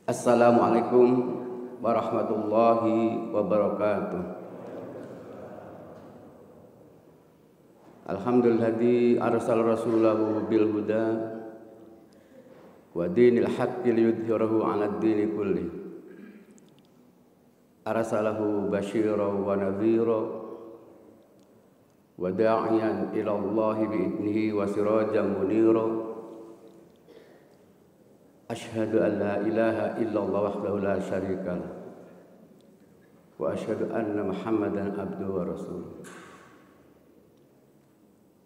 Assalamualaikum warahmatullahi wabarakatuh. Alhamdulilladzi arsala rasulahu bil huda wa dinil haqqi liyudhhirahu 'alad dini kulli. Arsalahu basyiran wa nadhiran wa da'iyan ila Allah bi idnihi wa sirajan munira. Asyhadu an la ilaha illallah wahdahu la syarika lah wa asyhadu anna Muhammadan abduhu wa rasuluh.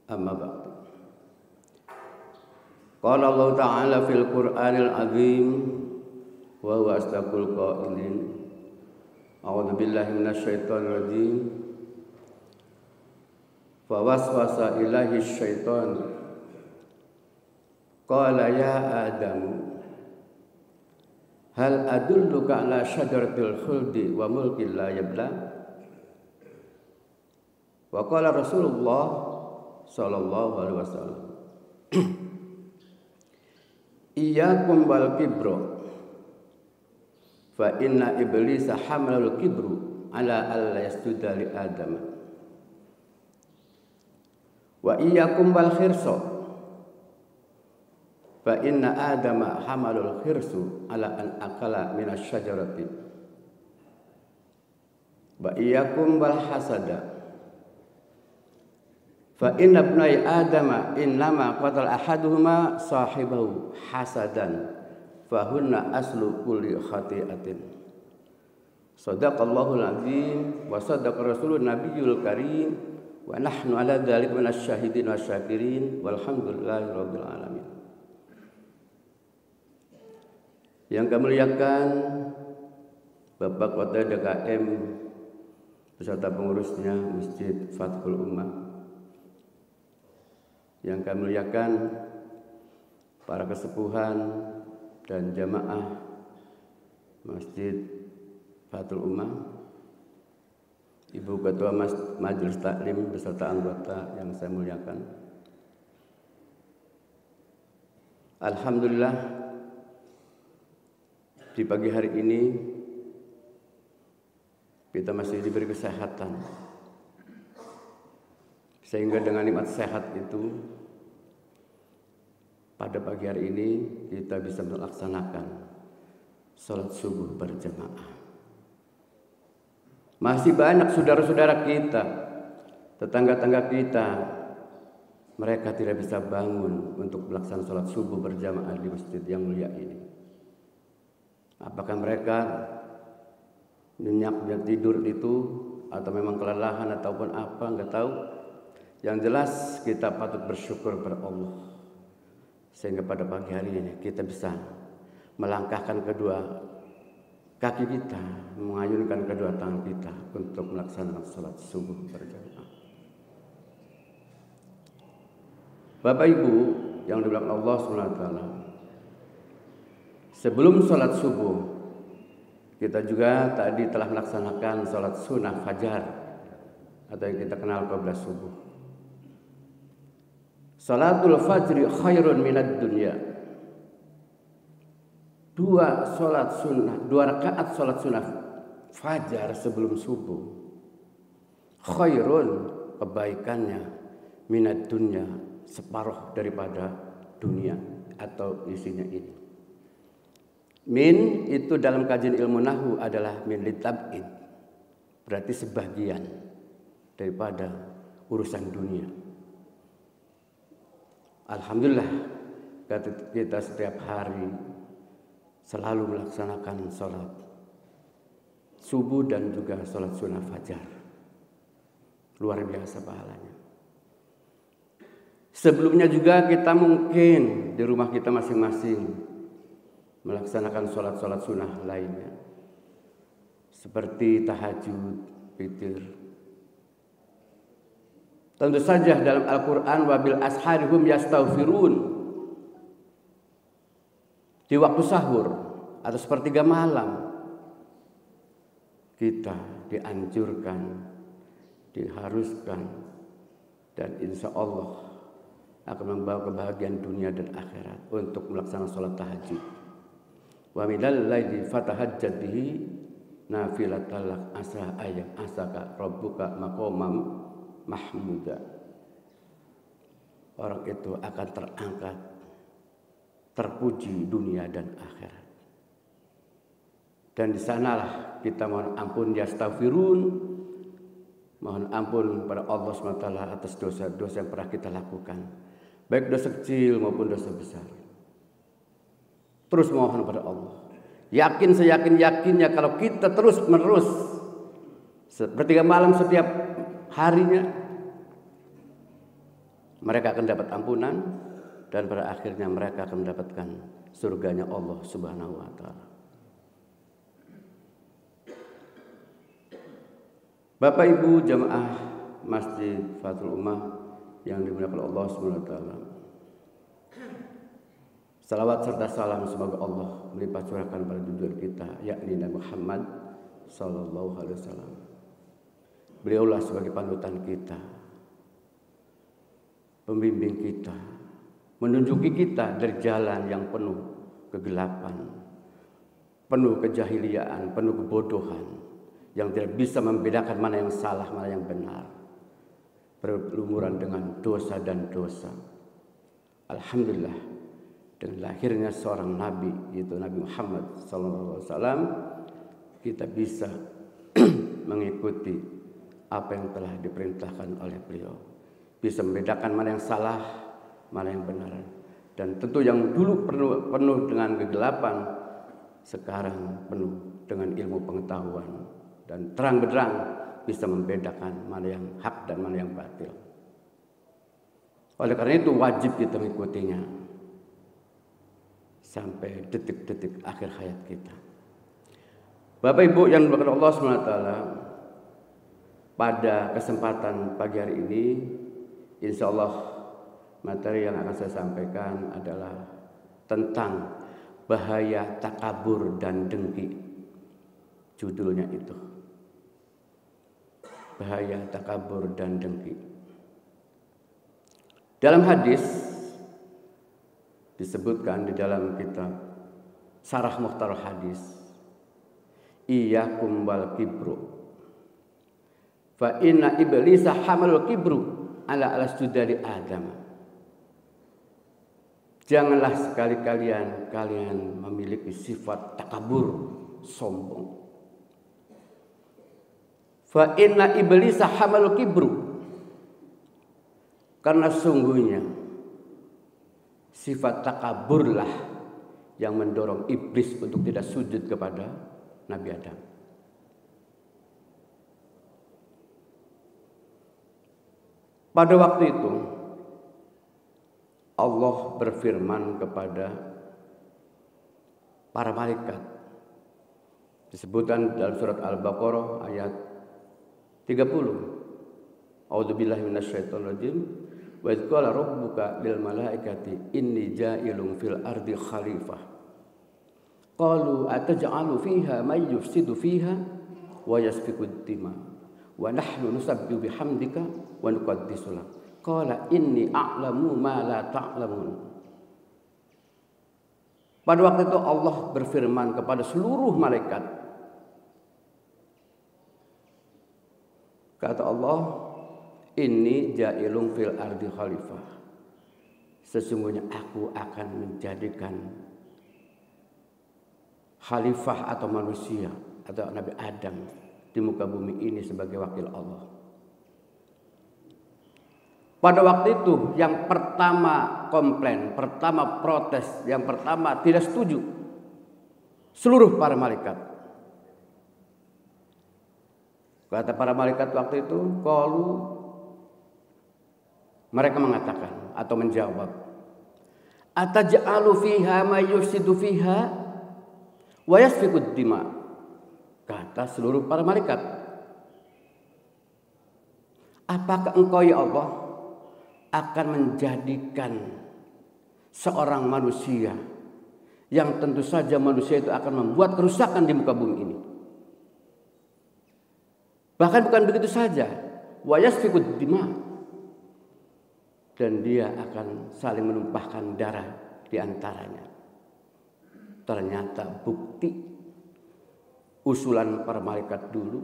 Amma ba'du. Qala Allah Ta'ala fil Qur'anil Azim wa huwa asdaqul qailin. A'udzu billahi minasy syaithanir rajim. Fa waswasa ilaihi syaitan. Qala ya Adam, hal adulluka ala syajaratil khuldi wa mulkin la yabla? Wa qala Rasulullah sallallahu alaihi wasallam, iyyakum wal kibra fa inna iblisa hamalul kibru ala alla yasjuda li Adam. Wa iyyakum wal khirsa fa inna Adama hamalul khirsu ala an akala minas syajarati. Wa iyyakum wal hasada fa inna ibnai Adama innama qatala ahaduhuma sahibahu hasadan fa hunna aslu kulli khati'atin. Shadaqallahul azim wa sadaqa rasulun nabiyul karim wa nahnu ala dzalika minasyahidin wasyakirin walhamdulillahi rabbil alamin. Yang kami muliakan Bapak Kota DKM beserta pengurusnya Masjid Fathul Ummah. Yang kami muliakan para kesepuhan dan jamaah Masjid Fathul Ummah, Ibu Ketua Majelis Taklim beserta anggota yang saya muliakan. Alhamdulillah, di pagi hari ini kita masih diberi kesehatan, sehingga dengan nikmat sehat itu pada pagi hari ini kita bisa melaksanakan sholat subuh berjamaah. Masih banyak saudara-saudara kita, tetangga-tetangga kita, mereka tidak bisa bangun untuk melaksanakan sholat subuh berjamaah di masjid yang mulia ini. Apakah mereka nyenyak tidur itu atau memang kelelahan ataupun apa, enggak tahu. Yang jelas kita patut bersyukur kepada Allah sehingga pada pagi hari ini kita bisa melangkahkan kedua kaki kita, mengayunkan kedua tangan kita untuk melaksanakan sholat subuh berjamaah. Bapak Ibu yang dimuliakan Allah SWT, sebelum sholat subuh kita juga tadi telah melaksanakan sholat sunnah fajar atau yang kita kenal qabla subuh. Salatul fajri khairun minad dunya. Dua rakaat sholat sunnah fajar sebelum subuh, khairun, kebaikannya, minad dunya, separuh daripada dunia atau isinya ini. Min itu dalam kajian ilmu nahwu adalah min litab'id, berarti sebagian daripada urusan dunia. Alhamdulillah kita setiap hari selalu melaksanakan sholat subuh dan juga sholat sunnah fajar. Luar biasa pahalanya. Sebelumnya juga kita mungkin di rumah kita masing-masing melaksanakan sholat-sholat sunnah lainnya, seperti tahajud, witir. Tentu saja dalam Al-Quran wabil asharihum yastaghfirun, di waktu sahur atau sepertiga malam kita dianjurkan, diharuskan, dan insya Allah akan membawa kebahagiaan dunia dan akhirat untuk melaksanakan sholat tahajud. Wa minal laili fatahajjat bihi nafilatan lak asa ayat asaka rabbuka maqamam mahmuda. Orang itu akan terangkat, terpuji dunia dan akhirat. Dan di sanalah kita mohon ampun yastaghfirun, mohon ampun pada Allah SWT atas dosa-dosa yang pernah kita lakukan, baik dosa kecil maupun dosa besar. Terus mohon pada Allah. Yakin seyakin-yakinnya kalau kita terus menerus sepertiga malam setiap harinya, mereka akan dapat ampunan dan pada akhirnya mereka akan mendapatkan surganya Allah Subhanahu wa taala. Bapak Ibu jamaah Masjid Fathul Ummah yang dimuliakan Allah Subhanahu wa taala. Salawat serta salam semoga Allah melimpah curahkan pada junjungan kita yakni Nabi Muhammad sallallahu alaihi wasallam. Beliaulah sebagai panutan kita, pembimbing kita, menunjuki kita dari jalan yang penuh kegelapan, penuh kejahiliaan, penuh kebodohan, yang tidak bisa membedakan mana yang salah, mana yang benar, berlumuran dengan dosa dan dosa. Alhamdulillah, dengan lahirnya seorang Nabi, yaitu Nabi Muhammad SAW, kita bisa mengikuti apa yang telah diperintahkan oleh beliau, bisa membedakan mana yang salah, mana yang benar. Dan tentu yang dulu penuh dengan kegelapan, sekarang penuh dengan ilmu pengetahuan. Dan terang benderang bisa membedakan mana yang hak dan mana yang batil. Oleh karena itu wajib kita mengikutinya sampai detik-detik akhir hayat kita. Bapak Ibu yang dimuliakan Allah SWT, pada kesempatan pagi hari ini, insya Allah materi yang akan saya sampaikan adalah tentang bahaya takabur dan dengki. Judulnya itu. Bahaya takabur dan dengki. Dalam hadis disebutkan di dalam kitab Syarah Mukhtar Hadis, iyyakum wal kibru fa inna iblisa hamal kibru ala sudari Adam. Janganlah sekali kalian memiliki sifat takabur, sombong. Fa inna iblisa hamal kibru, karena sungguhnya sifat takaburlah yang mendorong iblis untuk tidak sujud kepada Nabi Adam. Pada waktu itu Allah berfirman kepada para malaikat, disebutkan dalam surat Al-Baqarah ayat 30. A'udzubillahi minasyaitonir rajim. Wa idz qala rabbuka lil malaikati inni ja'ilun fil ardi khalifah. Qalu ataj'alu fiha may yufsidu fiha wa yasfiku ad-dima wa nahnu nusabbihu bihamdika wa nuqaddisu lak. Qala inni a'lamu ma la ta'lamun. Pada waktu itu Allah berfirman kepada seluruh malaikat. Kata Allah, inni ja'ilun fil ardi khalifah. Sesungguhnya aku akan menjadikan khalifah atau manusia atau Nabi Adam di muka bumi ini sebagai wakil Allah. Pada waktu itu yang pertama komplain, pertama protes, yang pertama tidak setuju seluruh para malaikat. Kata para malaikat waktu itu, qalu, mereka mengatakan atau menjawab, ataj'alu fiha may yufsidu fiha wa yasfiku ad-dima. Kata seluruh para malaikat, apakah engkau ya Allah akan menjadikan seorang manusia yang tentu saja manusia itu akan membuat kerusakan di muka bumi ini? Bahkan bukan begitu saja, wa yasfiku ad-dima, dan dia akan saling menumpahkan darah di antaranya. ternyata bukti usulan para malaikat dulu,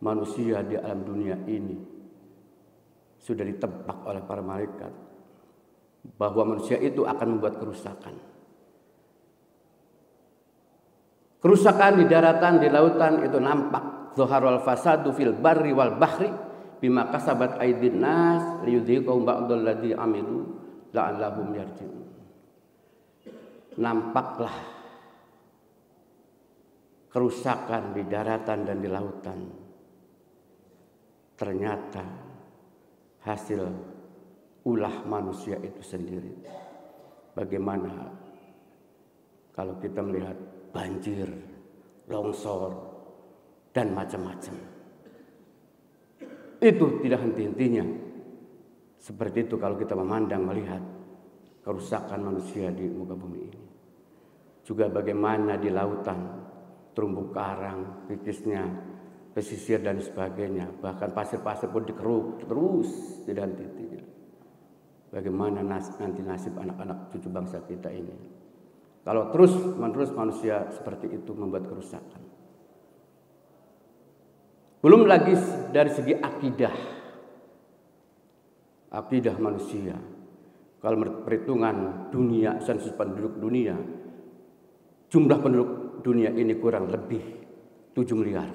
manusia di alam dunia ini sudah ditebak oleh para malaikat bahwa manusia itu akan membuat kerusakan. Kerusakan di daratan, di lautan itu nampak. Zaharul fasadu fil barri wal bahri bima kasabat aydin nas liyudhiqahum ba'dal ladzi amilu la'allahum yarji'un. Nampaklah kerusakan di daratan dan di lautan. Ternyata hasil ulah manusia itu sendiri. Bagaimana kalau kita melihat banjir, longsor, dan macam-macam. Itu tidak henti-hentinya. Seperti itu kalau kita memandang, melihat kerusakan manusia di muka bumi ini. Juga bagaimana di lautan, terumbu karang, kikisnya, pesisir dan sebagainya. Bahkan pasir-pasir pun dikeruk terus tidak henti-hentinya. Bagaimana nanti nasib anak-anak cucu bangsa kita ini. Kalau terus-menerus manusia seperti itu membuat kerusakan. Belum lagi dari segi akidah. Akidah manusia. Kalau menurut perhitungan dunia, sensus penduduk dunia, jumlah penduduk dunia ini kurang lebih 7 miliar.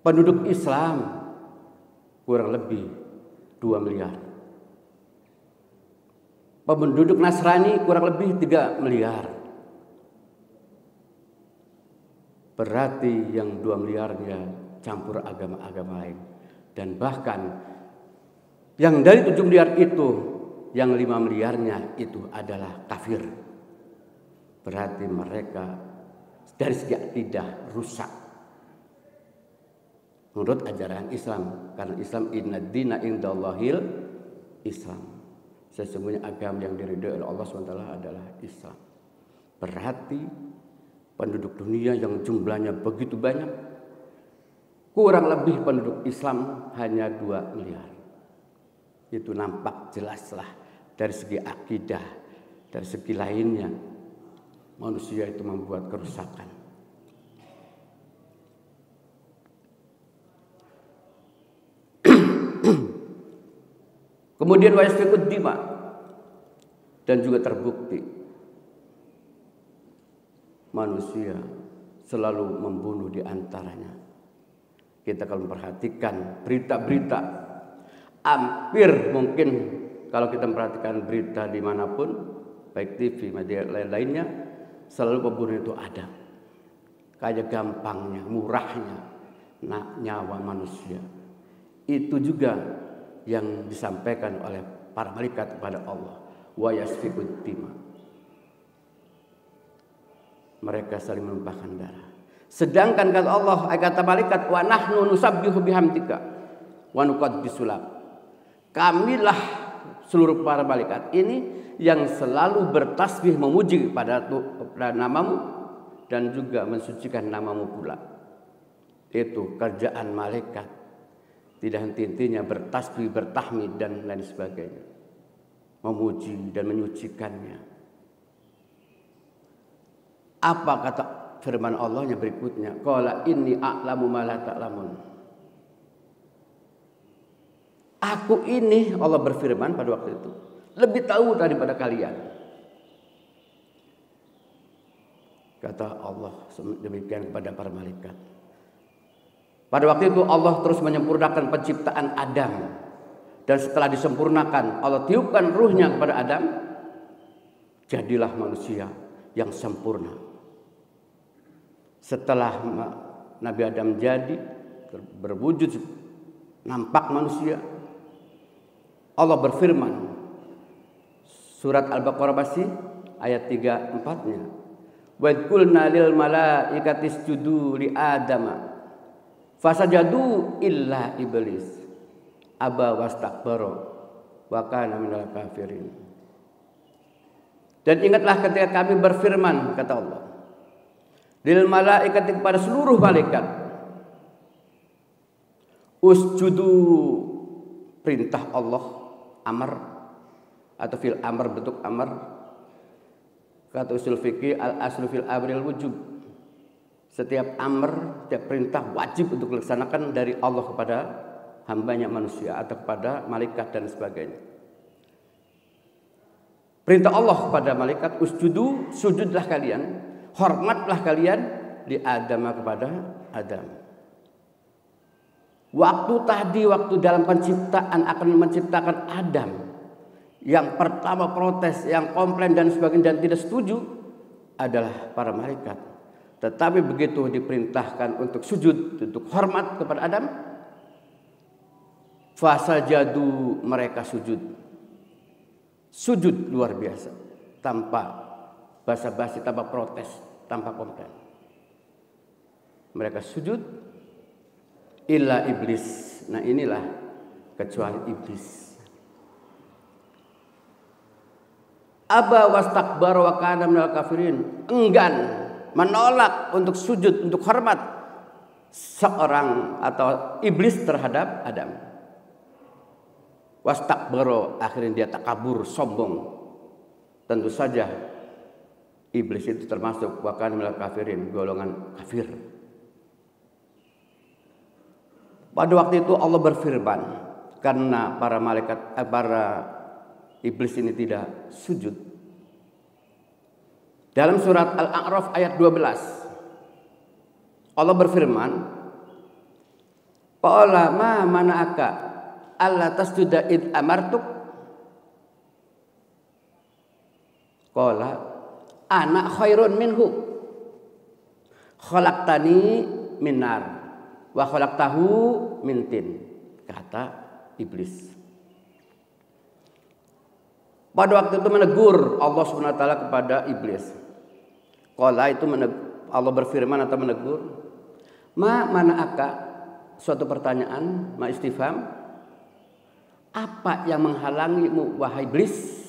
Penduduk Islam kurang lebih 2 miliar. Penduduk Nasrani kurang lebih 3 miliar. Berarti yang 2 miliarnya campur agama-agama lain. Dan bahkan yang dari 7 miliar itu, yang 5 miliarnya itu adalah kafir. Berarti mereka dari segi akidah rusak. Menurut ajaran Islam. Karena Islam inna dina indallahil Islam. Sesungguhnya agama yang diridhoi oleh Allah SWT adalah Islam. Berarti penduduk dunia yang jumlahnya begitu banyak, kurang lebih penduduk Islam hanya 2 miliar. Itu nampak jelaslah dari segi akidah, dari segi lainnya manusia itu membuat kerusakan. Kemudian wa yasfikud dima, dan juga terbukti manusia selalu membunuh di antaranya. Kita kalau memperhatikan berita-berita, hampir mungkin kalau kita memperhatikan berita dimanapun, baik TV, media lain-lainnya, selalu pembunuh itu ada. Kayak gampangnya, murahnya nyawa manusia. Itu juga yang disampaikan oleh para malaikat kepada Allah. Wa yasfikud dima. Mereka saling menumpahkan darah. Sedangkan kata Allah, kata malaikat, wa nahnu nusabbihu bihamdika wa nuqaddisu lak. Kamilah seluruh para malaikat ini yang selalu bertasbih memuji pada namamu dan juga mensucikan namamu pula. Itu kerjaan malaikat. Tidak henti-hentinya bertasbih, bertahmid dan lain sebagainya. Memuji dan menyucikannya. Apa kata firman Allah yang berikutnya? Qala inni a'lamu ma la ta'lamun. Aku ini, Allah berfirman pada waktu itu, lebih tahu daripada kalian. Kata Allah demikian kepada para malaikat. Pada waktu itu Allah terus menyempurnakan penciptaan Adam. Dan setelah disempurnakan, Allah tiupkan ruhnya kepada Adam. Jadilah manusia yang sempurna. Setelah Nabi Adam jadi, berwujud nampak manusia, Allah berfirman, surat Al-Baqarah masih ayat 3-4-nya. Wa qulna lil malaikati isjudu li Adama fasajadu illa iblis aba wastakbara wa kana minal kafirin. Dan ingatlah ketika kami berfirman, kata Allah, lil malaikati, kepada seluruh malaikat, usjudu, perintah Allah, amar, atau fil amr bentuk amr. Kata usul fikih al aslu fil amril wujub. Setiap amr, setiap perintah wajib untuk dilaksanakan dari Allah kepada hambanya manusia atau kepada malaikat dan sebagainya. Perintah Allah kepada malaikat, usjudu, sujudlah kalian, hormatlah kalian di Adam kepada Adam. Waktu tadi, waktu dalam penciptaan akan menciptakan Adam, yang pertama protes, yang komplain dan sebagainya dan tidak setuju adalah para malaikat. Tetapi begitu diperintahkan untuk sujud, untuk hormat kepada Adam, fasajadu, mereka sujud. Sujud luar biasa, tanpa basa-basi, tanpa protes, tanpa komplain. Mereka sujud, illa iblis. Nah inilah kecuali iblis. Aba wastakbara wa kana minal kafirin. Enggan, menolak untuk sujud, untuk hormat seorang atau iblis terhadap Adam. Wastakbara, akhirnya dia takabur, sombong. Tentu saja iblis itu termasuk wa kana minal kafirin, golongan kafir. Pada waktu itu Allah berfirman, karena para malaikat, para iblis ini tidak sujud. Dalam surat Al-A'raf ayat 12, Allah berfirman, qala ma mana'aka alla tasjuda id amartuk. Qala ana khairun minhu khalaqtani min nar wa khalaqtahu min tin. Kata iblis. Pada waktu itu menegur Allah Subhanahu wa taala kepada iblis. Qala itu Allah berfirman atau menegur, ma mana'aka, suatu pertanyaan, ma istifham, apa yang menghalangimu wahai iblis,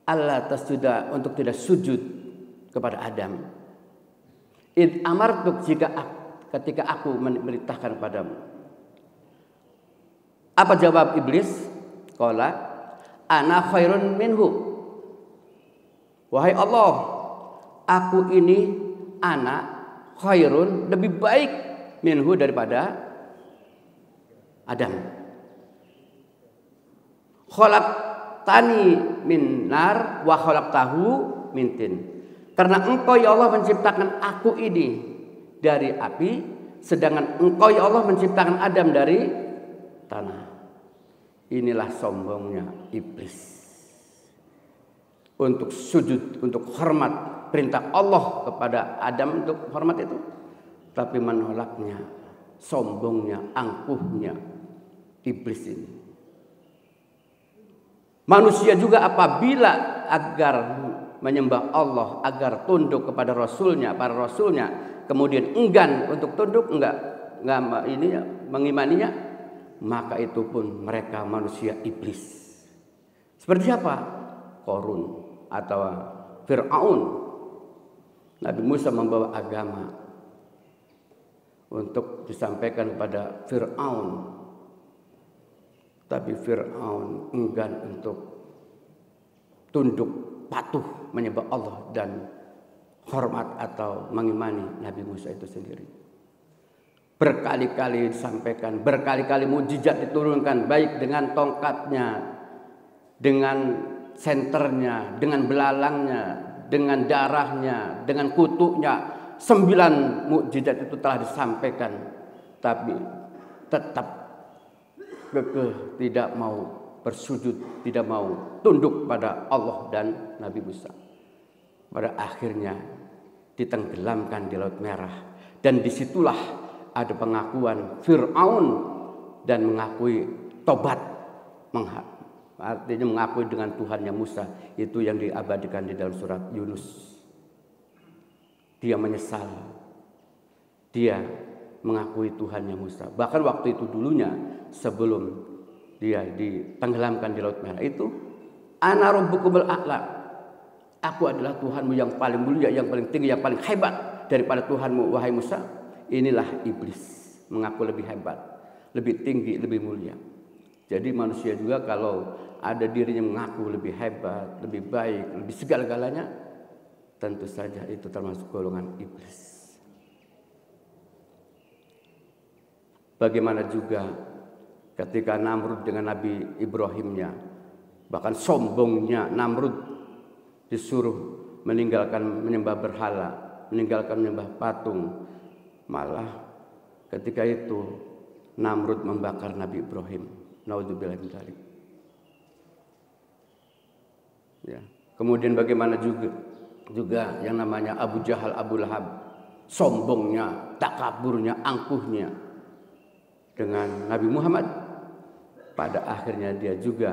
Allah tasjuda, untuk tidak sujud kepada Adam. Id amartuk, ketika aku memerintahkan padamu. Apa jawab iblis? Qala ana khairun minhu. Wahai Allah, aku ini anak khairun, lebih baik minhu, daripada Adam. Khalaqtani min nar wa khalaqtahu min tin. Karena engkau ya Allah menciptakan aku ini dari api, sedangkan engkau ya Allah menciptakan Adam dari tanah. Inilah sombongnya iblis. Untuk sujud, untuk hormat perintah Allah kepada Adam untuk hormat itu, tapi menolaknya, sombongnya, angkuhnya iblis ini. Manusia juga apabila agar menyembah Allah, agar tunduk kepada Rasulnya, para Rasulnya, kemudian enggan untuk tunduk, enggak mengimaninya, maka itu pun mereka manusia iblis. Seperti siapa? Qarun atau Fir'aun. Nabi Musa membawa agama untuk disampaikan kepada Fir'aun, tapi Fir'aun enggan untuk tunduk, patuh menyembah Allah dan hormat atau mengimani Nabi Musa itu sendiri. Berkali-kali disampaikan, berkali-kali mukjizat diturunkan, baik dengan tongkatnya, dengan senternya, dengan belalangnya, dengan darahnya, dengan kutuknya. 9 mukjizat itu telah disampaikan, tapi tetap kekeh tidak mau bersujud, tidak mau tunduk pada Allah dan Nabi Musa. Pada akhirnya ditenggelamkan di Laut Merah, dan disitulah ada pengakuan Fir'aun dan mengakui tobat, artinya mengakui dengan Tuhannya Musa. Itu yang diabadikan di dalam surat Yunus. Dia menyesal, dia mengakui Tuhannya Musa. Bahkan waktu itu dulunya, sebelum dia ditenggelamkan di Laut Merah itu, ana rabbukumul a'la, aku adalah Tuhanmu yang paling mulia, yang paling tinggi, yang paling hebat daripada Tuhanmu wahai Musa. Inilah iblis, mengaku lebih hebat, lebih tinggi, lebih mulia. Jadi manusia juga kalau ada dirinya mengaku lebih hebat, lebih baik, lebih segala-galanya, tentu saja itu termasuk golongan iblis. Bagaimana juga ketika Namrud dengan Nabi Ibrahimnya, bahkan sombongnya Namrud disuruh meninggalkan menyembah berhala, meninggalkan menyembah patung. Malah ketika itu Namrud membakar Nabi Ibrahim. Naudzubillah min dzalik. Ya. Kemudian bagaimana juga yang namanya Abu Jahal, Abu Lahab, sombongnya, takaburnya, angkuhnya dengan Nabi Muhammad. Pada akhirnya dia juga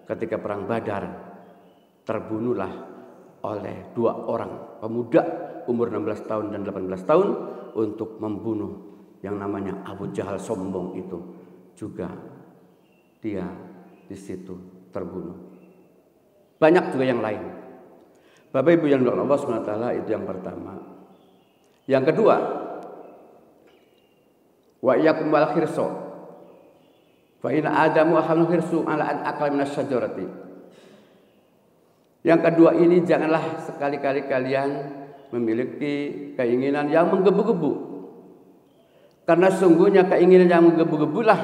ketika perang Badar terbunuhlah oleh 2 orang pemuda umur 16 tahun dan 18 tahun untuk membunuh yang namanya Abu Jahal sombong itu. Juga dia di situ terbunuh. Banyak juga yang lain. Bapak Ibu yang dirahmati Allah SWT, itu yang pertama. Yang kedua, wa iyyakum wal khirsa fa inna adamu akhal khirsu ala an akal minas syajarati. Yang kedua ini, janganlah sekali-kali kalian memiliki keinginan yang menggebu-gebu, karena sungguhnya keinginan yang menggebu-gebulah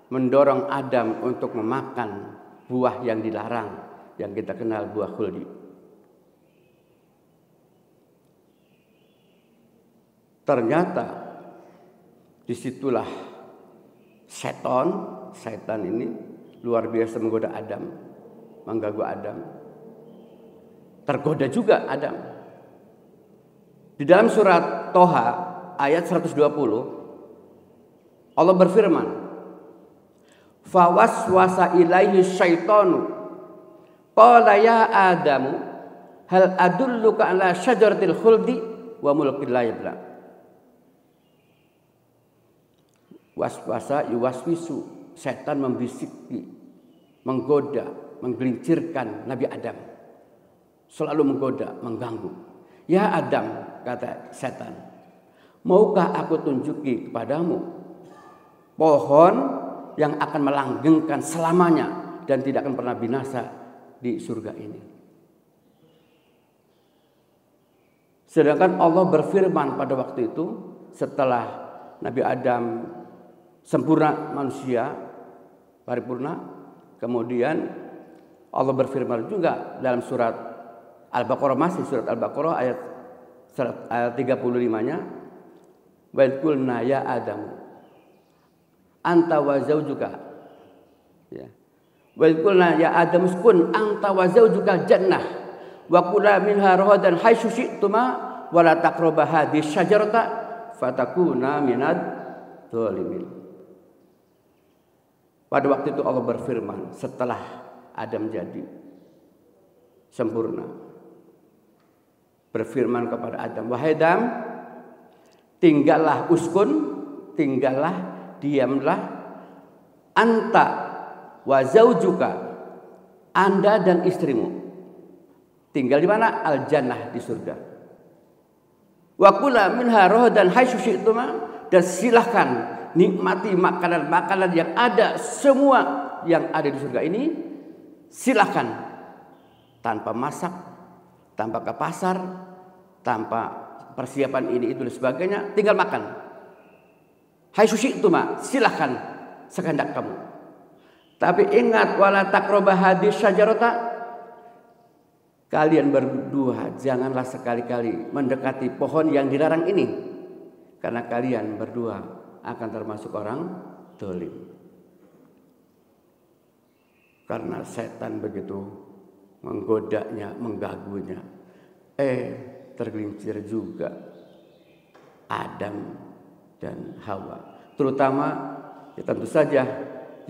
mendorong Adam untuk memakan buah yang dilarang, yang kita kenal buah khuldi. Ternyata disitulah setan ini luar biasa menggoda Adam, mengganggu Adam. Tergoda juga Adam. Di dalam surat Toha ayat 120 Allah berfirman, "Fawaswasa ilaihi syaitanu qala ya Adamu hal adulluka ala syajaratil khuldi wa mulkin la yabla." Waswasa yuwaswisu, setan membisiki, menggoda, menggelincirkan Nabi Adam. Selalu menggoda, mengganggu. Ya Adam, kata setan, maukah aku tunjuki kepadamu pohon yang akan melanggengkan selamanya dan tidak akan pernah binasa di surga ini. Sedangkan Allah berfirman pada waktu itu setelah Nabi Adam sempurna manusia paripurna, kemudian Allah berfirman juga dalam surat Al-Baqarah, masih surat Al-Baqarah ayat 35-nya, wa qulna ya Adam anta wa zaujuka, ya, wa qulna ya Adam uskun anta wa zaujuka jannah wa kula minha ragadan haitsu syi'tuma wa la taqrabu hadhihi syajarata fatakuna minad dzalimin. Pada waktu itu Allah berfirman setelah Adam jadi sempurna, berfirman kepada Adam, wahai Adam, tinggallah tinggallah, diamlah, anta wa zaujuka, Anda dan istrimu, tinggal di mana? Al-jannah, di surga. Wa kula minha ragadan haitsu syi'tuma, dan silahkan nikmati makanan-makanan yang ada, semua yang ada di surga ini silahkan, tanpa masak, tanpa ke pasar, tanpa persiapan ini itu dan sebagainya, tinggal makan. Hai sushi itu mah silahkan sekehendak kamu. Tapi ingat, wala taqrabu hadhihi syajarata, kalian berdua janganlah sekali-kali mendekati pohon yang dilarang ini, karena kalian berdua akan termasuk orang zalim. Karena setan begitu menggodanya, mengganggunya, tergelincir juga Adam dan Hawa. Terutama ya tentu saja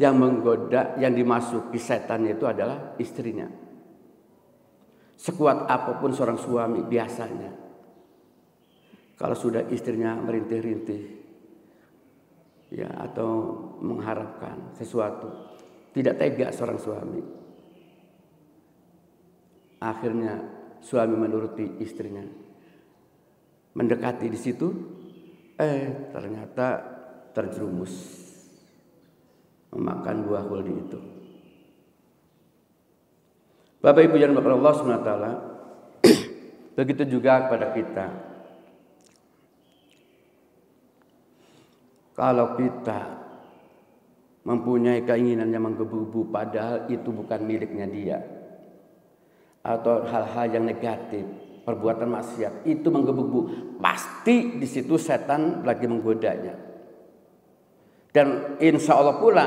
yang menggoda, yang dimasuki setan itu adalah istrinya. Sekuat apapun seorang suami biasanya, kalau sudah istrinya merintih-rintih ya, atau mengharapkan sesuatu, tidak tega seorang suami. Akhirnya suami menuruti istrinya, mendekati di situ, ternyata terjerumus memakan buah khuldi itu. Bapak Ibu yang dirahmati Allah Subhanahu wa taala, begitu juga kepada kita. Kalau kita mempunyai keinginan yang menggebu-gebu padahal itu bukan miliknya dia, atau hal-hal yang negatif, perbuatan maksiat itu menggebu-gebu, pasti di situ setan lagi menggodanya. Dan insya Allah pula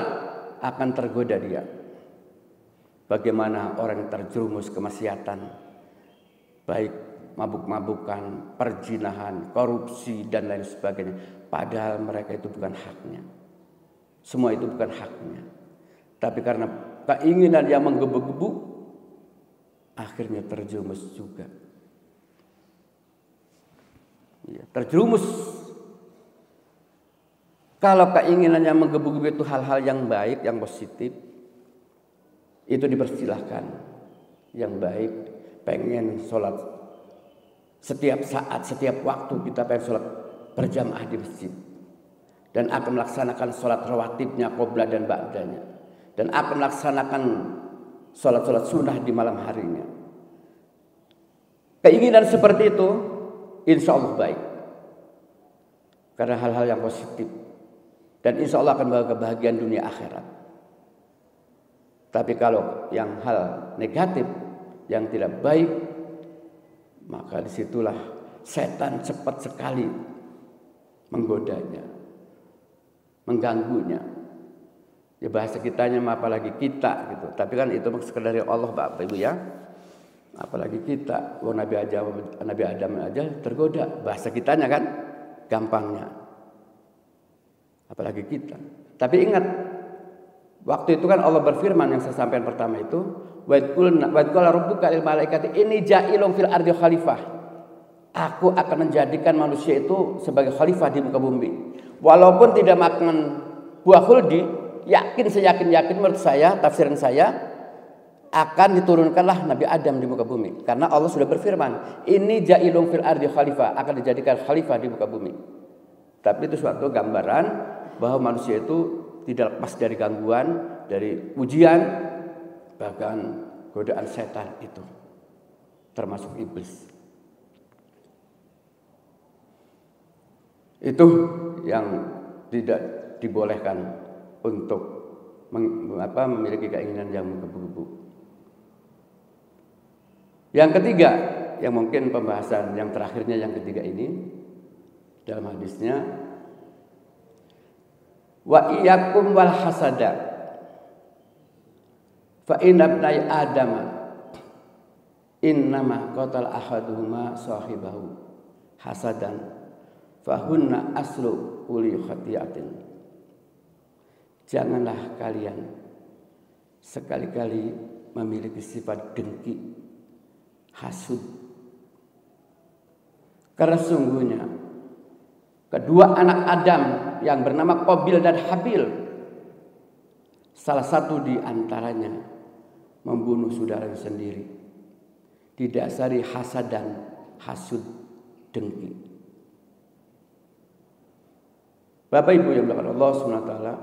akan tergoda dia. Bagaimana orang yang terjerumus kemaksiatan, baik mabuk-mabukan, perzinahan, korupsi dan lain sebagainya, padahal mereka itu bukan haknya. Semua itu bukan haknya. Tapi karena keinginan yang menggebu-gebu, akhirnya terjerumus juga. Ya, terjerumus. Kalau keinginan yang menggebu-gebu itu hal-hal yang baik, yang positif, itu dipersilahkan. Yang baik, pengen sholat setiap saat, setiap waktu kita pengen sholat berjamaah di masjid. Dan akan melaksanakan sholat rawatibnya, qoblah dan ba'danya. Dan akan melaksanakan sholat-sholat sunnah di malam harinya. Keinginan seperti itu, insya Allah baik. Karena hal-hal yang positif. Dan insya Allah akan membawa kebahagiaan dunia akhirat. Tapi kalau yang hal negatif, yang tidak baik, maka disitulah setan cepat sekali menggodanya, mengganggunya. Ya bahasa kitanya apalagi kita gitu. Tapi kan itu sekedar dari Allah Bapak Ibu ya. Apalagi kita, Nabi Adam aja tergoda. Bahasa kitanya kan gampangnya. Apalagi kita. Tapi ingat, waktu itu kan Allah berfirman yang saya sampaikan pertama itu, wa qala rabbuka lil malaikati inni ja'ilun fil ardi khalifah. Aku akan menjadikan manusia itu sebagai khalifah di muka bumi. Walaupun tidak makan buah khuldi, seyakin menurut saya, tafsiran saya, akan diturunkanlah Nabi Adam di muka bumi. Karena Allah sudah berfirman, ini ja'ilun fil ardi khalifah, akan dijadikan khalifah di muka bumi. Tapi itu suatu gambaran bahwa manusia itu tidak lepas dari gangguan, dari ujian, bahkan godaan setan itu, termasuk iblis. Itu yang tidak dibolehkan untuk memiliki keinginan yang menggebu-gebu. Yang ketiga, yang mungkin pembahasan yang terakhirnya yang ketiga ini dalam hadisnya, wa iyyakum wal hasada fa inna ibnai adama innama qatal ahaduhuma sahibahu hasadan fahunna aslu uli khati'atin. Janganlah kalian sekali-kali memiliki sifat dengki, hasud. Karena sungguhnya kedua anak Adam yang bernama Qabil dan Habil, salah satu di antaranya membunuh saudaranya sendiri, didasari hasad dan hasud, dengki. Bapak Ibu yang dimuliakan Allah Subhanahu wa taala,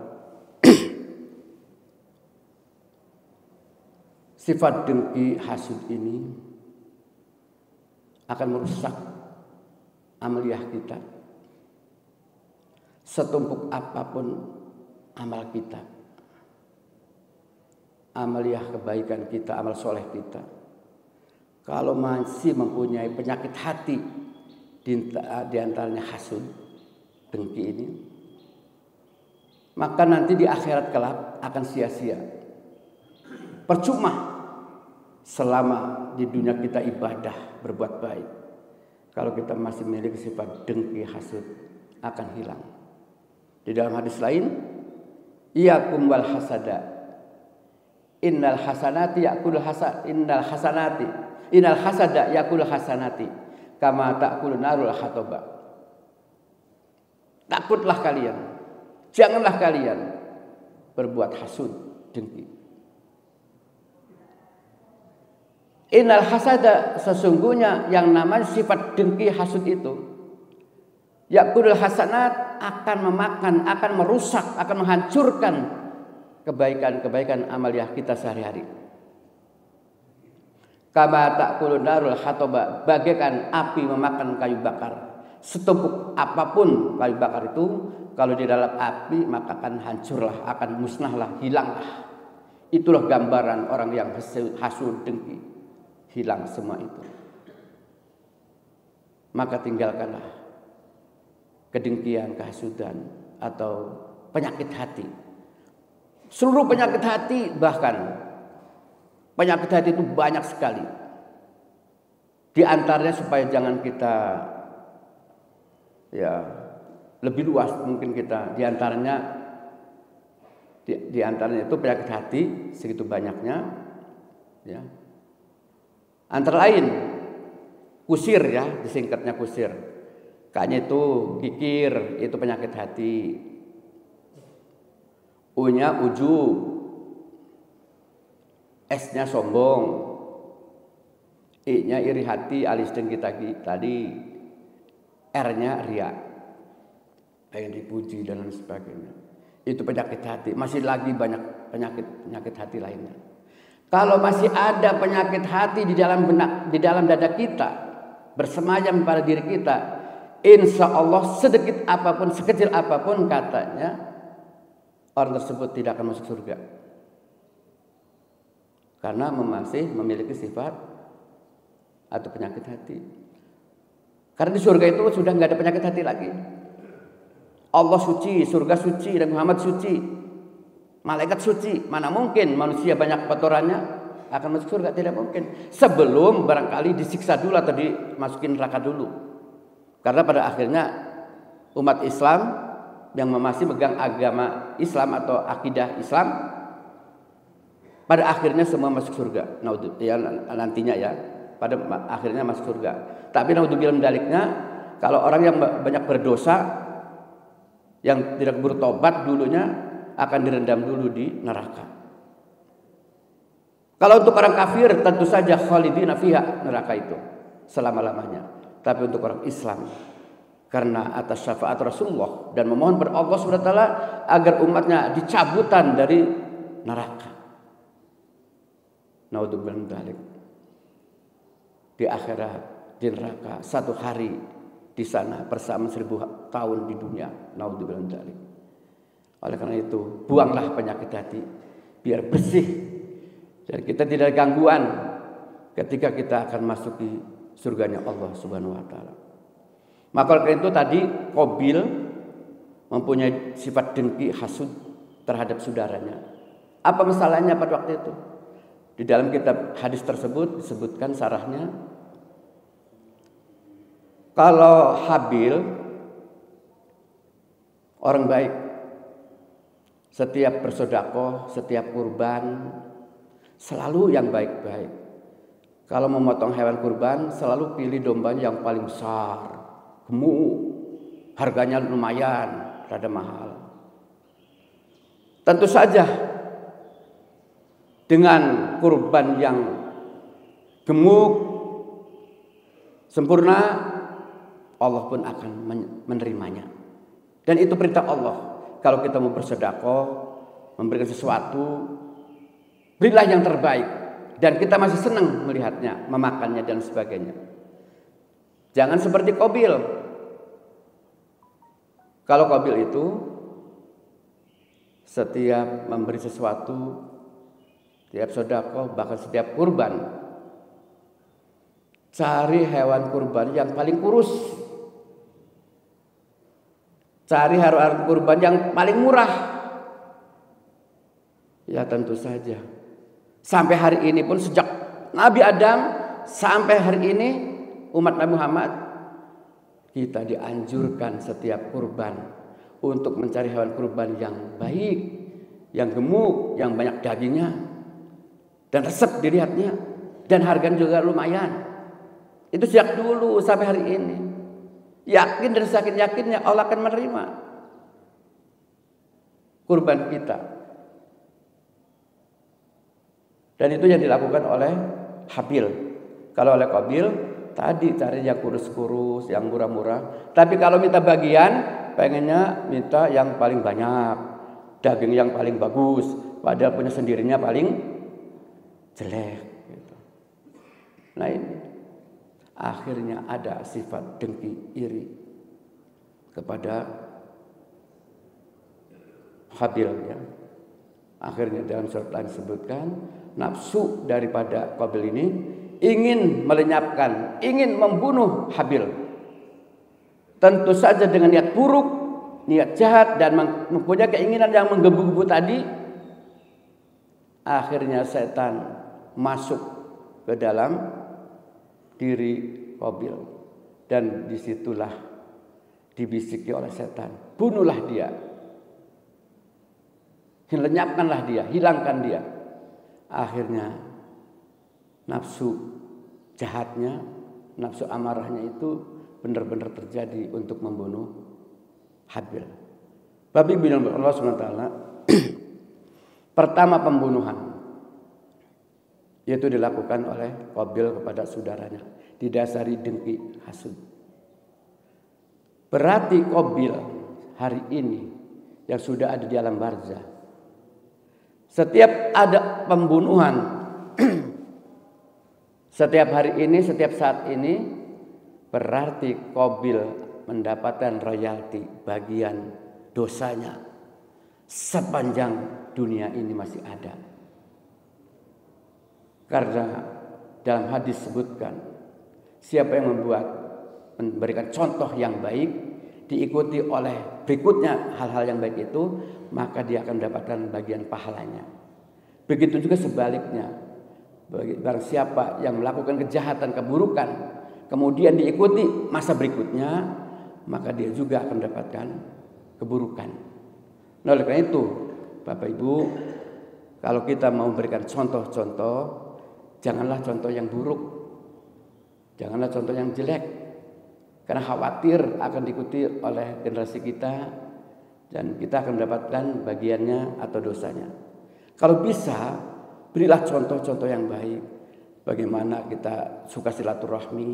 sifat dengki, hasud ini akan merusak amaliyah kita. Setumpuk apapun amal kita, amaliyah kebaikan kita, amal soleh kita, kalau masih mempunyai penyakit hati di antaranya hasud, dengki ini, maka nanti di akhirat kelak akan sia-sia. Percuma selama di dunia kita ibadah, berbuat baik. Kalau kita masih memiliki sifat dengki, hasud, akan hilang. Di dalam hadis lain, iyyakum wal hasada. Innal hasada yakul hasanati kama ta'kul narul hataba. Takutlah kalian, janganlah kalian berbuat hasud, dengki. Innal hasada, sesungguhnya yang namanya sifat dengki, hasud itu, yakul hasanat, akan memakan, akan merusak, akan menghancurkan kebaikan-kebaikan amaliyah kita sehari-hari. Kama ta'kulun narul hatoba, bagaikan api memakan kayu bakar. Setumpuk apapun kayu bakar itu, kalau di dalam api maka akan hancurlah, akan musnahlah, hilanglah. Itulah gambaran orang yang hasud, dengki. Hilang semua itu. Maka tinggalkanlah kedengkian, kehasudan, atau penyakit hati. Seluruh penyakit hati, bahkan penyakit hati itu banyak sekali. Di antaranya supaya jangan kita lebih luas, mungkin kita di antaranya itu penyakit hati segitu banyaknya, ya. Antara lain kusir, ya, disingkatnya kusir. Kayaknya itu kikir, itu penyakit hati. U-nya ujub, S-nya sombong, I-nya iri hati alias dengki tadi, R-nya riya, pengen dipuji dan lain sebagainya. Itu penyakit hati. Masih lagi banyak penyakit hati lainnya. Kalau masih ada penyakit hati di dalam benak, di dalam dada kita, bersemayam pada diri kita, insya Allah sedikit apapun, sekecil apapun katanya, orang tersebut tidak akan masuk surga. Karena masih memiliki sifat atau penyakit hati. Karena di surga itu sudah nggak ada penyakit hati lagi. Allah suci, surga suci, dan Muhammad suci, malaikat suci. Mana mungkin manusia banyak kotorannya akan masuk surga? Tidak mungkin. Sebelum barangkali disiksa dulu atau dimasukin neraka dulu. Karena pada akhirnya umat Islam yang masih megang agama Islam atau akidah Islam, pada akhirnya semua masuk surga. Nantinya ya, pada akhirnya masuk surga. Tapi naudzubillah min daliknya, kalau orang yang banyak berdosa, yang tidak bertobat dulunya, akan direndam dulu di neraka. Kalau untuk orang kafir tentu saja khalidina fiha, neraka itu selama-lamanya. Tapi untuk orang Islam, karena atas syafaat Rasulullah dan memohon kepada Allah SWT agar umatnya dicabutan dari neraka. Naudzubillah min dzalik. Di akhirat, di neraka, satu hari di sana bersama 1000 tahun di dunia. Naudzubillah min dzalik. Oleh karena itu, buanglah penyakit hati biar bersih dan kita tidak gangguan ketika kita akan masuk di surganya Allah Subhanahu wa taala. Maka oleh karena itu tadi Qabil mempunyai sifat dengki, hasud terhadap saudaranya. Apa masalahnya pada waktu itu? Di dalam kitab hadis tersebut disebutkan sarahnya, kalau Habil orang baik, setiap bersedekah, setiap kurban selalu yang baik-baik. Kalau memotong hewan kurban selalu pilih domba yang paling besar, gemuk, harganya lumayan, rada mahal. Tentu saja dengan kurban yang gemuk, sempurna, Allah pun akan menerimanya. Dan itu perintah Allah. Kalau kita mau bersedekah, memberikan sesuatu, berilah yang terbaik. Dan kita masih senang melihatnya, memakannya dan sebagainya. Jangan seperti Qabil. Kalau Qabil itu setiap memberi sesuatu, setiap sedekah, bahkan setiap kurban, cari hewan kurban yang paling kurus. Cari hewan kurban yang paling murah. Ya tentu saja. Sampai hari ini pun, sejak Nabi Adam sampai hari ini umat Nabi Muhammad, kita dianjurkan setiap kurban untuk mencari hewan kurban yang baik, yang gemuk, yang banyak dagingnya, dan resep dilihatnya, dan harganya juga lumayan. Itu sejak dulu sampai hari ini. Yakin dan saking yakinnya Allah akan menerima kurban kita. Dan itu yang dilakukan oleh Habil. Kalau oleh Qabil tadi cari yang kurus-kurus, yang murah-murah. Tapi kalau minta bagian, pengennya minta yang paling banyak, daging yang paling bagus, padahal punya sendirinya paling jelek gitu. Nah ini akhirnya ada sifat dengki, iri kepada Habil ya. Akhirnya dalam surat lain disebutkan nafsu daripada Qabil ini ingin melenyapkan, ingin membunuh Habil. Tentu saja dengan niat buruk, niat jahat dan mempunyai keinginan yang menggebu-gebu tadi. Akhirnya setan masuk ke dalam diri Qabil dan disitulah dibisiki oleh setan, bunuhlah dia. Lenyapkanlah dia, hilangkan dia. Akhirnya nafsu jahatnya, nafsu amarahnya itu benar-benar terjadi untuk membunuh Habil. Babi bilang Allah SWT, pertama pembunuhan yaitu dilakukan oleh Qabil kepada saudaranya, didasari dengki hasud. Berarti Qabil hari ini yang sudah ada di alam barzah, setiap ada pembunuhan, setiap hari ini, setiap saat ini, berarti Qabil mendapatkan royalti bagian dosanya sepanjang dunia ini masih ada. Karena dalam hadis sebutkan, siapa yang memberikan contoh yang baik, diikuti oleh berikutnya hal-hal yang baik itu, maka dia akan mendapatkan bagian pahalanya. Begitu juga sebaliknya, barang siapa yang melakukan kejahatan, keburukan, kemudian diikuti masa berikutnya, maka dia juga akan mendapatkan keburukan. Nah, oleh karena itu, Bapak Ibu, kalau kita mau memberikan contoh-contoh, janganlah contoh yang buruk, janganlah contoh yang jelek, karena khawatir akan diikuti oleh generasi kita dan kita akan mendapatkan bagiannya atau dosanya. Kalau bisa, berilah contoh-contoh yang baik. Bagaimana kita suka silaturahmi,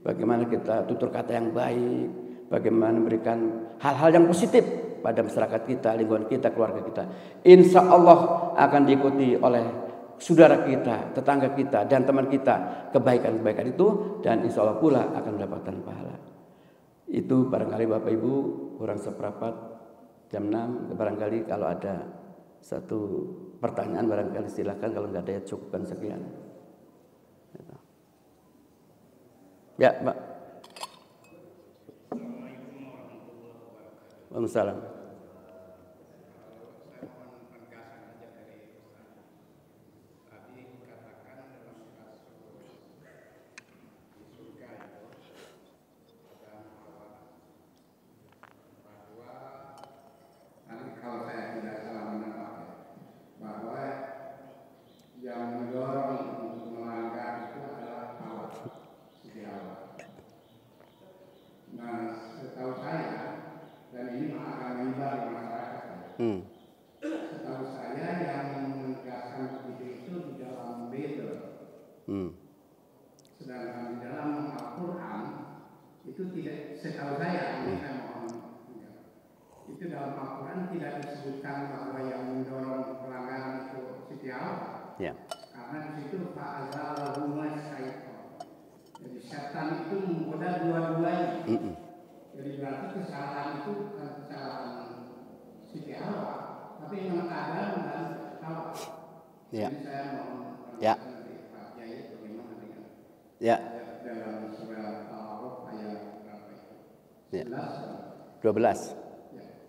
bagaimana kita tutur kata yang baik, bagaimana memberikan hal-hal yang positif pada masyarakat kita, lingkungan kita, keluarga kita. Insya Allah akan diikuti oleh saudara kita, tetangga kita, dan teman kita kebaikan-kebaikan itu, dan insya Allah pula akan mendapatkan pahala. Itu barangkali Bapak Ibu kurang seperempat jam 6. Barangkali kalau ada satu pertanyaan barangkali silakan, kalau nggak ada ya cukupkan sekian. Ya, Pak. Waalaikumsalam. Setahu saya yang menegaskan begitu itu di dalam Bible. Sedangkan di dalam Al-Quran itu tidak, setahu saya, itu dalam Al-Quran tidak disebutkan bahwa yang mendorong pelanggaran itu Siti Allah. Ya. Karena di situ fa'azalahuma syaitan. Jadi setan itu menggoda dua-duanya. Jadi berarti kesalahan itu bukan kesalahan Siti Allah, tapi memang Adam dan Hawa. Ya. Jadi saya mau Ya. Pak Yai bagaimana dengan Ya. dalam surah Al-A'raf ayat berapa itu? Ya. 11. 12.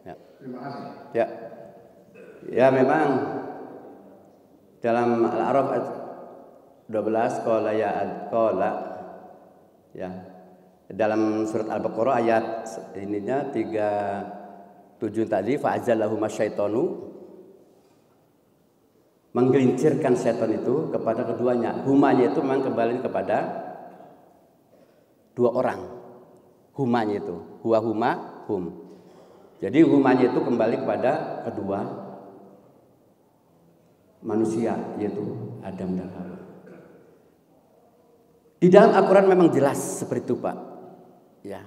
Ya. Terima kasih. Ya. Ya, memang dalam Al-A'raf 12 qala ya. Dalam surat Al-Baqarah ayat ininya 37 tadi, fa'azallahuma syaitanu, menggelincirkan setan itu kepada keduanya. Humanya itu memang kembali kepada dua orang. Humanya itu, huwa huma hum. Jadi humanya itu kembali kepada kedua manusia, yaitu Adam dan Hawa. Di dalam Al-Quran memang jelas seperti itu, Pak. Ya,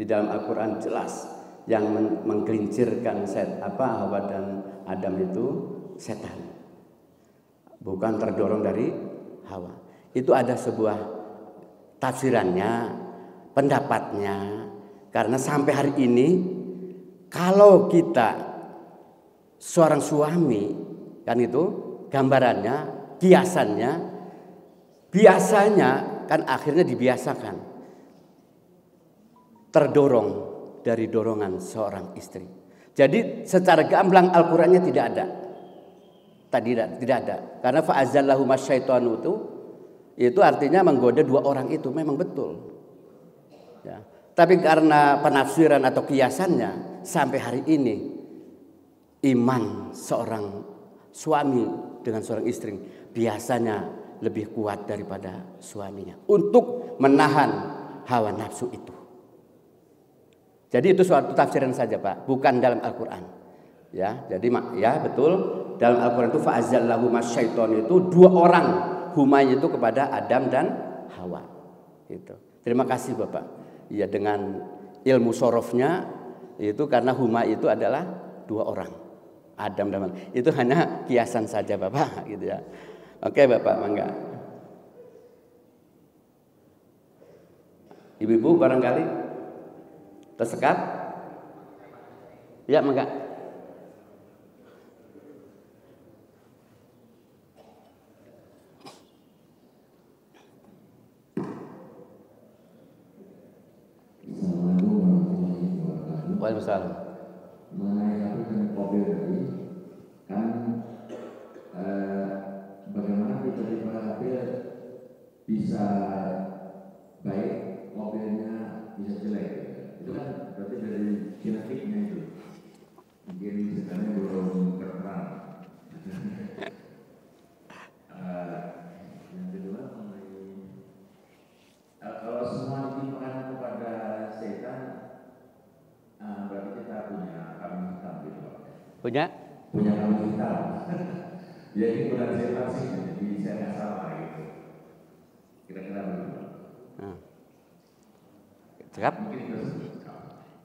di dalam Al-Quran jelas yang menggelincirkan Hawa dan Adam itu setan, bukan terdorong dari Hawa. Itu ada sebuah tafsirannya, pendapatnya. Karena sampai hari ini kalau kita seorang suami kan itu gambarannya, kiasannya, biasanya kan akhirnya dibiasakan terdorong dari dorongan seorang istri. Jadi secara gamblang Al-Qur'annya tidak ada. Tidak ada. Karena fa'azallahuma syaitanu itu artinya menggoda dua orang itu, memang betul. Ya. Tapi karena penafsiran atau kiasannya sampai hari ini iman seorang suami dengan seorang istri biasanya lebih kuat daripada suaminya untuk menahan hawa nafsu itu. Jadi itu suatu tafsiran saja Pak, bukan dalam Al-Quran. Ya, jadi ya betul dalam Al-Quran itu fa'azallahuma syaiton itu dua orang humanya itu kepada Adam dan Hawa. Gitu. Terima kasih Bapak. Ya dengan ilmu sorofnya itu karena huma itu adalah dua orang Adam dan Hawa. Itu hanya kiasan saja Bapak gitu ya. Oke Bapak, mangga. Ibu-ibu barangkali tersekat? Ya mangga. Waalaikumsalam. Mengenai satu dengan mobil tadi kan bagaimana tiba-tiba mobil bisa baik, mobilnya bisa jelek. Itu kan berarti dari genetiknya itu. Mungkin sebenarnya belum terang. Yang kedua kalau semua ditimpakan kepada setan, berarti kita punya kambing hitam gitu Pak. Punya Kambing hitam. Jadi bukan setan sih, jadi saya nggak salah gitu. Kira-kira begitu. Cakap.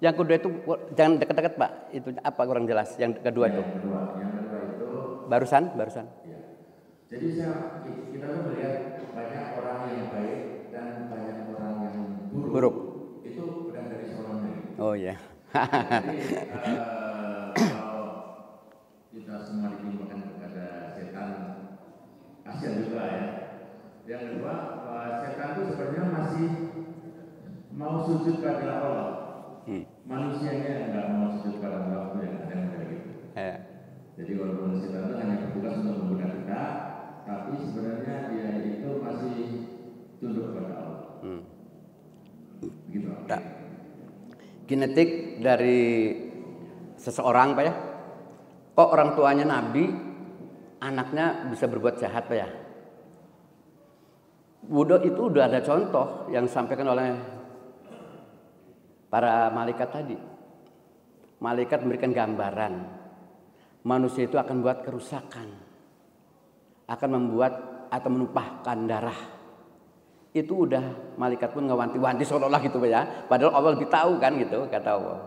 Yang kedua itu jangan dekat-dekat Pak. Itu apa kurang jelas? Yang kedua itu. Yang kedua itu Barusan. Ya. Jadi kita melihat banyak orang yang baik dan banyak orang yang buruk. Itu benar dari seorang diri. Oh ya. Jadi kalau kita semua ditimpakan kepada setan, kasihan juga ya. Yang kedua, setan itu sebenarnya masih mau sujud kepada Allah. Manusianya nggak mau sujud kepada Allah, ya ada yang kayak gitu. Jadi walaupun setan itu hanya bertugas untuk membunuh kita, tapi sebenarnya dia itu masih tunduk kepada Allah. Begitu. Genetik dari seseorang Pak ya. Kok orang tuanya nabi, anaknya bisa berbuat jahat Pak ya. Itu udah ada contoh yang disampaikan oleh para malaikat tadi. Malaikat memberikan gambaran manusia itu akan membuat kerusakan, akan membuat atau menumpahkan darah. Itu udah malaikat pun ngewanti-wanti seolah-olah gitu ya. Padahal Allah lebih tahu kan gitu kata Allah.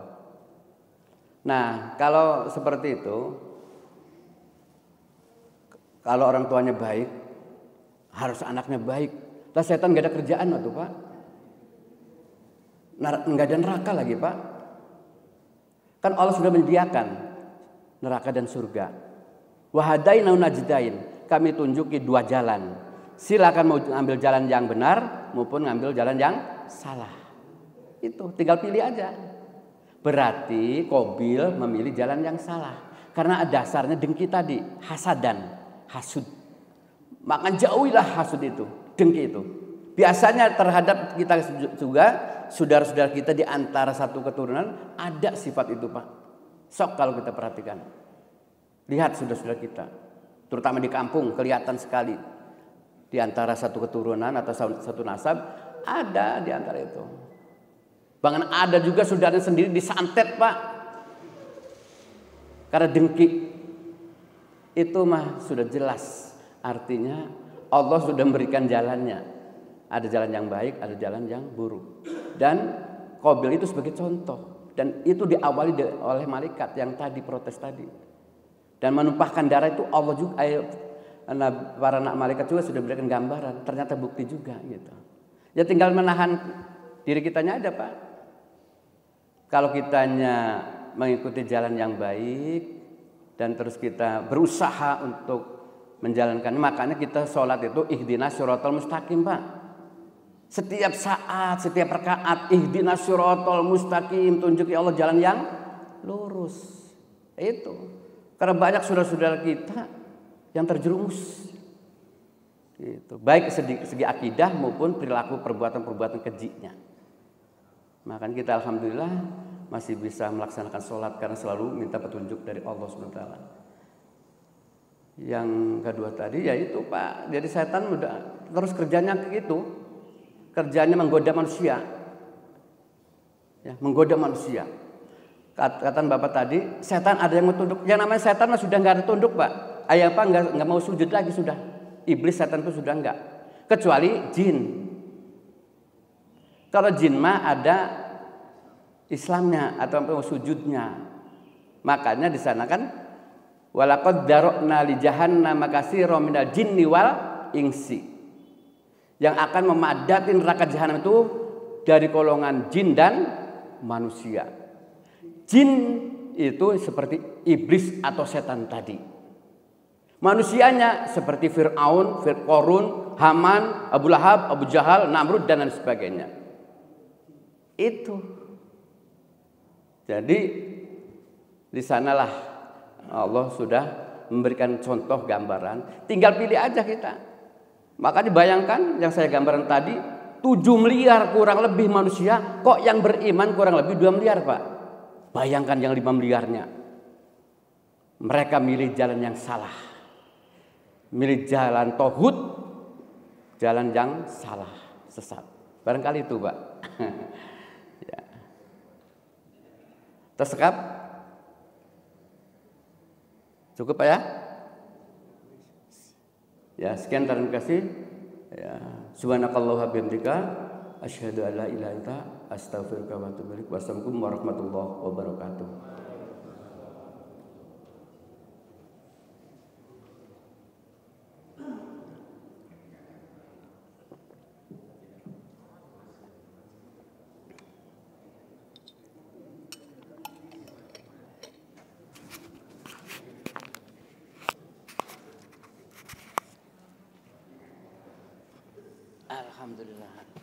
Nah kalau seperti itu, kalau orang tuanya baik, harus anaknya baik. Lah setan gak ada kerjaan waktu Pak. Nggak ada neraka lagi Pak. Kan Allah sudah menyediakan neraka dan surga. Wahadainau najdain. Kami tunjuki dua jalan. Silakan mau ambil jalan yang benar maupun ngambil jalan yang salah. Itu tinggal pilih aja. Berarti Qabil memilih jalan yang salah. Karena dasarnya dengki tadi, hasadan, hasud. Maka jauhilah hasud itu, dengki itu. Biasanya terhadap kita juga saudara-saudara kita di antara satu keturunan ada sifat itu Pak. Sok kalau kita perhatikan. Lihat saudara-saudara kita, terutama di kampung kelihatan sekali. Di antara satu keturunan atau satu nasab ada di antara itu. Bahkan ada juga saudaranya sendiri disantet Pak. Karena dengki. Itu mah sudah jelas. Artinya Allah sudah memberikan jalannya. Ada jalan yang baik, ada jalan yang buruk. Dan Qabil itu sebagai contoh. Dan itu diawali oleh malaikat yang tadi protes tadi. Dan menumpahkan darah itu Allah juga para anak malaikat juga sudah berikan gambaran, ternyata bukti juga gitu. Ya tinggal menahan diri kitanya ada Pak. Kalau kitanya mengikuti jalan yang baik dan terus kita berusaha untuk menjalankannya, makanya kita sholat itu ihdinas siratal mustaqim Pak. Setiap saat, setiap rakaat ihdinas siratal mustaqim, tunjuk ya Allah jalan yang lurus. Itu. Karena banyak saudara-saudara kita yang terjerumus. Gitu. Baik segi akidah maupun perilaku perbuatan-perbuatan kejinya. Makanya kita alhamdulillah masih bisa melaksanakan sholat karena selalu minta petunjuk dari Allah SWT. Yang kedua tadi yaitu Pak, jadi setan udah terus kerjanya gitu, kerjanya menggoda manusia, ya, menggoda manusia. Kata Bapak tadi, setan ada yang mau tunduk. Yang namanya setan mah sudah nggak ada tunduk Pak. Ayah Pak nggak mau sujud lagi sudah. Iblis setan itu sudah nggak. Kecuali jin. Kalau jin mah ada Islamnya atau sujudnya. Makanya di sana kan walaqad darokna li jahannam katsiran minal jinni wal insi. Yang akan memadati neraka jahanam itu dari golongan jin dan manusia. Jin itu seperti iblis atau setan tadi. Manusianya seperti Fir'aun, Qarun, Haman, Abu Lahab, Abu Jahal, Namrud dan lain sebagainya. Itu. Jadi di sanalah Allah sudah memberikan contoh gambaran. Tinggal pilih aja kita. Makanya bayangkan yang saya gambaran tadi 7 miliar kurang lebih manusia, kok yang beriman kurang lebih 2 miliar Pak. Bayangkan yang 5 miliarnya. Mereka milih jalan yang salah. Milih jalan tauhid, jalan yang salah, sesat. Barangkali itu Pak. Ya. Tersekap? Cukup Pak ya? Ya, sekian terima kasih. Ya, subhanakallah wa bihamdika asyhadu an la ilaha illa anta astaghfiruka wa atubu ilaik. Wassalamualaikum warahmatullahi wabarakatuh. Alhamdulillah.